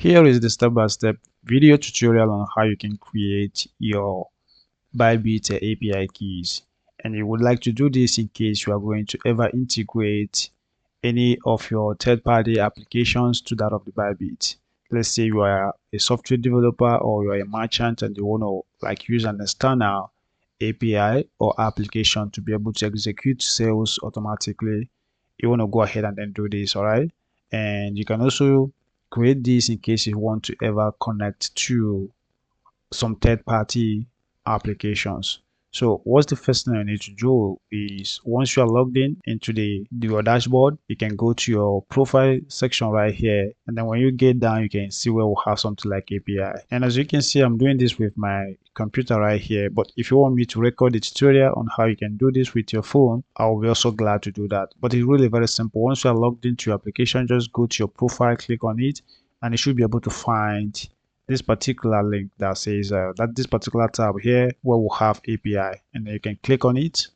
Here is the step-by-step video tutorial on how you can create your ByBit API keys. And you would like to do this in case you are going to ever integrate any of your third-party applications to that of the ByBit. Let's say you are a software developer or you are a merchant and you want to use an external API or application to be able to execute sales automatically. You want to go ahead and then do this, all right? And you can also create this in case you want to ever connect to some third-party applications. So what's the first thing you need to do is once you are logged in into your dashboard, you can go to your profile section right here, and then when you get down, you can see where we'll have something like API. And as you can see, I'm doing this with my computer right here, but if you want me to record the tutorial on how you can do this with your phone, I'll be also glad to do that. But it's really very simple. Once you are logged into your application, just go to your profile, click on it, and you should be able to find this particular link that says that this particular tab here where we'll have API, and then you can click on it,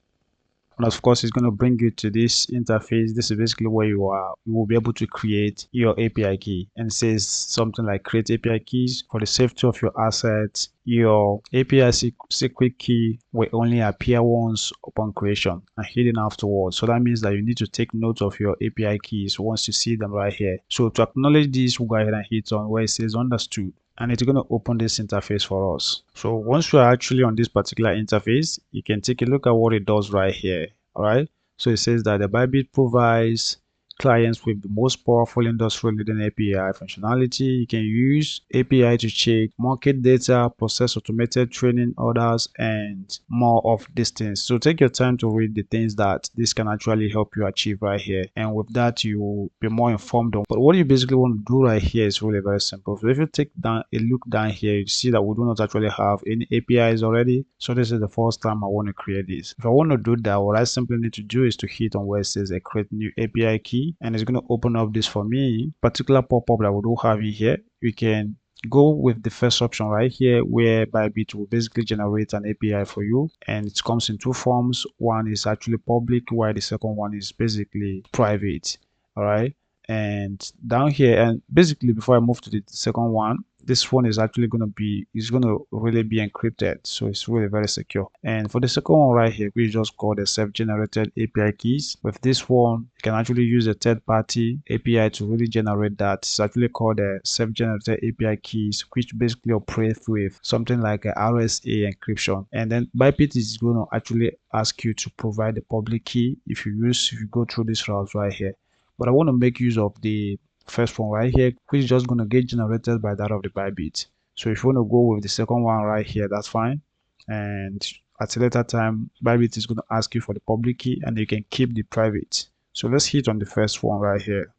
and of course it's going to bring you to this interface. This is basically where you will be able to create your API key, and it says something like create API keys for the safety of your assets. Your API secret key will only appear once upon creation and hidden afterwards. So that means that you need to take note of your API keys once you see them right here. So to acknowledge this, we'll go ahead and hit on where it says understood, and it's going to open this interface for us. So once you are actually on this particular interface, you can take a look at what it does right here. All right, so it says that the ByBit provides clients with the most powerful industry-leading API functionality. You can use API to check market data, process automated training orders, and more of these things. So take your time to read the things that this can actually help you achieve right here, and with that you will be more informed on. But what you basically want to do right here is really very simple. So if you take a look down here, you see that we do not actually have any APIs already. So this is the first time I want to create this. If I want to do that, what I simply need to do is to hit on where it says create new API key, and it's going to open up this for me particular pop-up that we do have in here. You can go with the first option right here where ByBit will basically generate an API for you, and it comes in two forms. One is actually public, while the second one is basically private. All right, and down here, and basically before I move to the second one, this one is actually going to really be encrypted, so it's really very secure. And for the second one right here, we just call the self-generated API keys. With this one, you can actually use a third-party API to really generate that. It's actually called the self-generated API keys, which basically operates with something like a RSA encryption. And then ByBit is going to actually ask you to provide the public key if you go through this route right here. But I want to make use of the first one right here, which is just going to get generated by that of the ByBit. So if you want to go with the second one right here, that's fine. And at a later time, ByBit is going to ask you for the public key, and you can keep the private. So let's hit on the first one right here,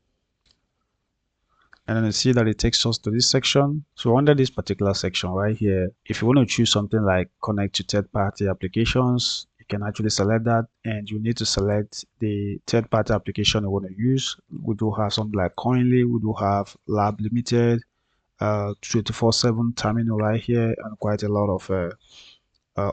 and then you see that it takes us to this section. So under this particular section right here, if you want to choose something like connect to third-party applications, you can actually select that, and you need to select the third-party application you want to use. We do have something like Coinly, we do have Lab Limited, 24/7 terminal right here, and quite a lot of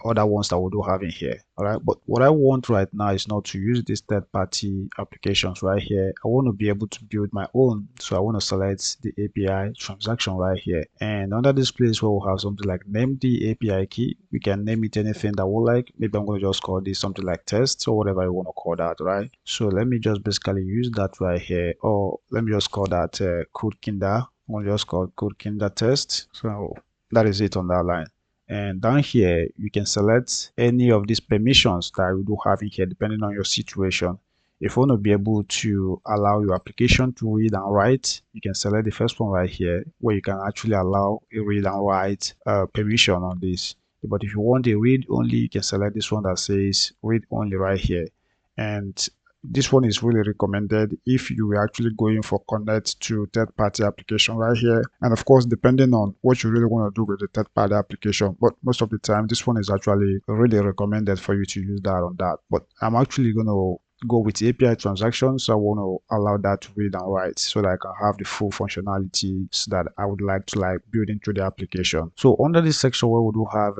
other ones that we do have in here. All right, but what I want right now is not to use these third-party applications right here. I want to be able to build my own, so I want to select the API transaction right here, and under this place where we'll have something like name the API key, we can name it anything that we like. Maybe I'm going to just call this something like test or whatever you want to call that, right? So let me just basically use that right here, or let me just call that code kinder. I'm going to just call code kinder test. So that is it on that line. And down here, you can select any of these permissions that you do have in here, depending on your situation. If you want to be able to allow your application to read and write, you can select the first one right here, where you can actually allow a read and write permission on this. But if you want a read only, you can select this one that says read only right here. And this one is really recommended if you are actually going for connect to third-party application right here, and of course depending on what you really want to do with the third-party application. But most of the time this one is actually really recommended for you to use that on that. But I'm actually going to go with API transactions, so I want to allow that to read and write so that I can have the full functionalities that I would like to build into the application. So under this section where we do have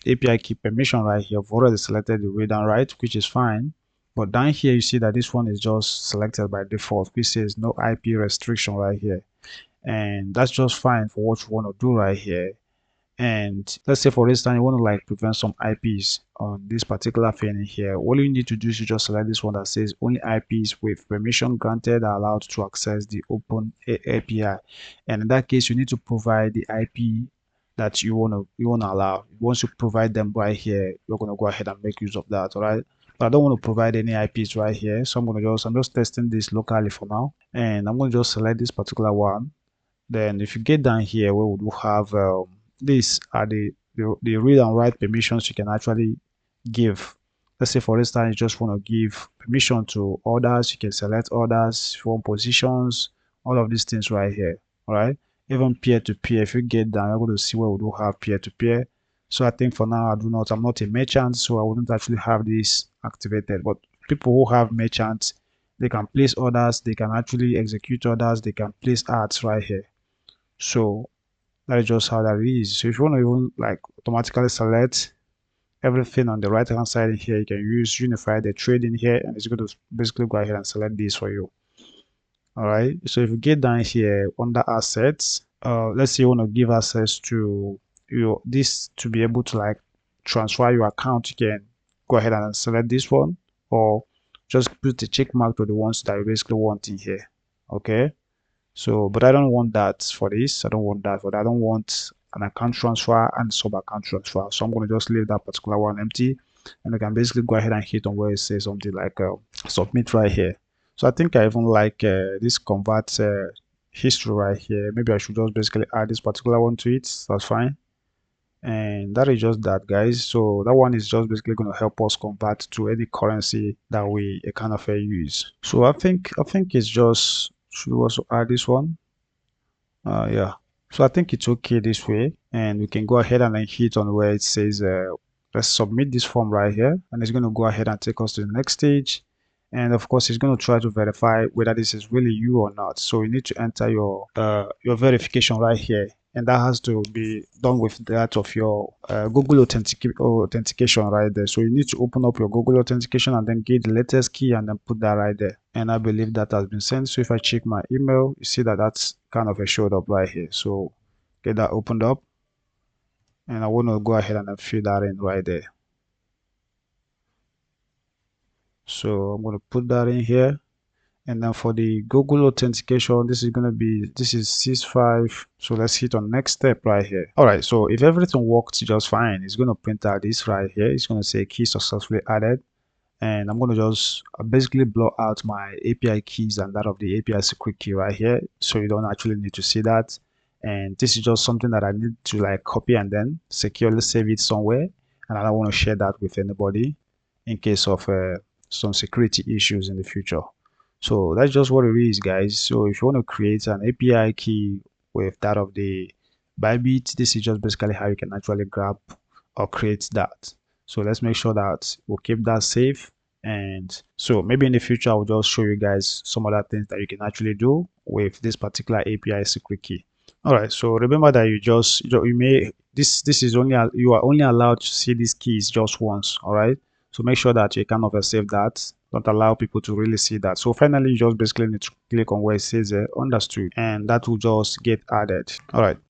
API key permission right here, I've already selected the read and write, which is fine. But down here, you see that this one is just selected by default, which says no IP restriction right here. and that's just fine for what you want to do right here. And let's say for instance you want to like prevent some IPs on this particular thing in here. All you need to do is you just select this one that says only IPs with permission granted are allowed to access the open API, and in that case you need to provide the IP that you want to allow. Once you provide them right here, you're going to go ahead and make use of that. All right, but I don't want to provide any IPs right here, so I'm just testing this locally for now, and I'm going to just select this particular one. Then if you get down here, we would have these are the read and write permissions you can actually give. Let's say for instance you just want to give permission to others, you can select others, if you want positions, all of these things right here. All right, even peer-to-peer, if you get down, you're going to see where we do have peer-to-peer. So I think for now I'm not a merchant, so I wouldn't actually have this activated. But people who have merchants, they can place orders, they can actually execute orders, they can place ads right here. So that is just how that is. So if you want to even like automatically select everything on the right hand side in here, you can use unify the trade in here, and it's going to basically go ahead and select this for you. All right, so if you get down here under assets, let's say you want to give access to this to be able to like transfer your account, you can go ahead and select this one, or just put the check mark to the ones that you basically want in here. Okay, so but I don't want that for this. I don't want that for that. I don't want an account transfer and sub account transfer, so I'm going to just leave that particular one empty, and I can basically go ahead and hit on where it says something like submit right here. So I think I even like this convert history right here. Maybe I should just basically add this particular one to it. That's fine. And that is just that, guys. So that one is just basically going to help us convert to any currency that we kind of use. So I think it's just, should we also add this one? Yeah. So I think it's okay this way, and we can go ahead and then hit on where it says let's submit this form right here, and it's going to go ahead and take us to the next stage. And of course it's going to try to verify whether this is really you or not. So you need to enter your verification right here, and that has to be done with that of your Google authentication right there. So you need to open up your Google authentication and then get the latest key and then put that right there. And I believe that has been sent. So if I check my email, you see that that's kind of showed up right here. So get that opened up, and I want to go ahead and then fill that in right there. So I'm going to put that in here, and then for the Google authentication, this is going to be, this is 6.5. So let's hit on next step right here. All right, so if everything works just fine, it's going to print out this right here. It's going to say key successfully added, and I'm going to just basically blow out my API keys and that of the API secret key right here, so you don't actually need to see that. And this is just something that I need to like copy and then securely save it somewhere, and I don't want to share that with anybody in case of some security issues in the future. So that's just what it is, guys. So if you want to create an API key with that of the ByBit, this is just basically how you can actually grab or create that. So let's make sure that we'll keep that safe. And so maybe in the future I'll just show you guys some other things that you can actually do with this particular API secret key. All right, so remember that you may this is only, you are only allowed to see these keys just once. All right, so make sure that you kind of save that. Don't allow people to really see that. So finally, you just basically need to click on where it says understood, and that will just get added. All right,